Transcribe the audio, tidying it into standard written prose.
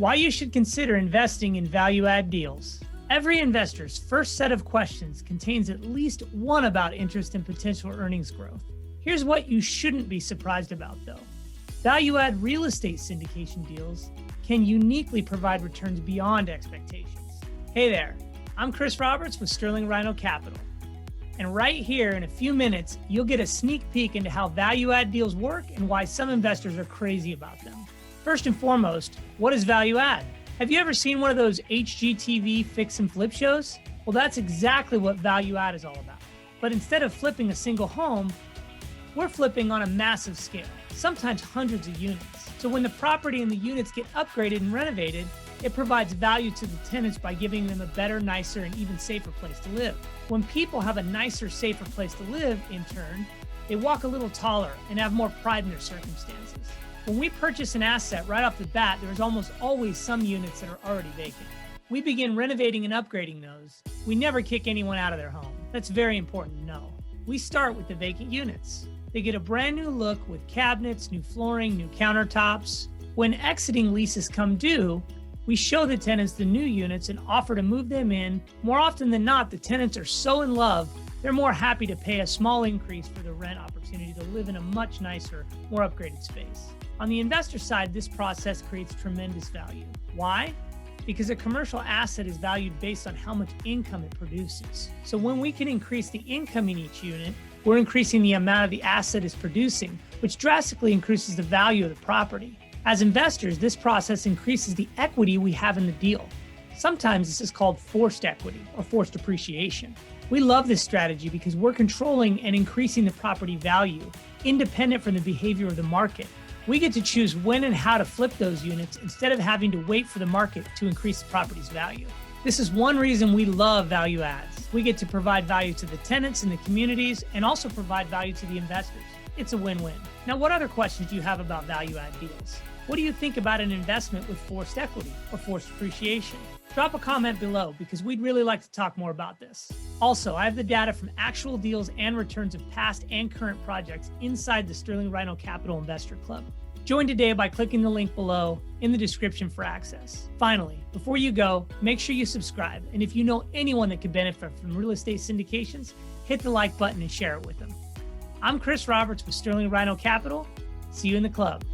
Why you should consider investing in value-add deals. Every investor's first set of questions contains at least one about interest and potential earnings growth. Here's what you shouldn't be surprised about, though. Value-add real estate syndication deals can uniquely provide returns beyond expectations. Hey there, I'm Chris Roberts with Sterling Rhino Capital. And right here in a few minutes, you'll get a sneak peek into how value-add deals work and why some investors are crazy about them. First and foremost, what is value-add? Have you ever seen one of those HGTV fix and flip shows? Well, that's exactly what value-add is all about. But instead of flipping a single home, we're flipping on a massive scale, sometimes hundreds of units. So when the property and the units get upgraded and renovated, it provides value to the tenants by giving them a better, nicer, and even safer place to live. When people have a nicer, safer place to live, in turn, they walk a little taller and have more pride in their circumstances. When we purchase an asset right off the bat, there is almost always some units that are already vacant. We begin renovating and upgrading those. We never kick anyone out of their home. That's very important to know. We start with the vacant units. They get a brand new look with cabinets, new flooring, new countertops. When exiting leases come due, we show the tenants the new units and offer to move them in. More often than not, the tenants are so in love, they're more happy to pay a small increase for the rent opportunity to live in a much nicer, more upgraded space. On the investor side, this process creates tremendous value. Why? Because a commercial asset is valued based on how much income it produces. So when we can increase the income in each unit, we're increasing the amount of the asset is producing, which drastically increases the value of the property. As investors, this process increases the equity we have in the deal. Sometimes this is called forced equity or forced appreciation. We love this strategy because we're controlling and increasing the property value, independent from the behavior of the market. We get to choose when and how to flip those units instead of having to wait for the market to increase the property's value. This is one reason we love value adds. We get to provide value to the tenants and the communities and also provide value to the investors. It's a win-win. Now, what other questions do you have about value add deals? What do you think about an investment with forced equity or forced appreciation? Drop a comment below because we'd really like to talk more about this. Also, I have the data from actual deals and returns of past and current projects inside the Sterling Rhino Capital Investor Club. Join today by clicking the link below in the description for access. Finally, before you go, make sure you subscribe. And if you know anyone that could benefit from real estate syndications, hit the like button and share it with them. I'm Chris Roberts with Sterling Rhino Capital. See you in the club.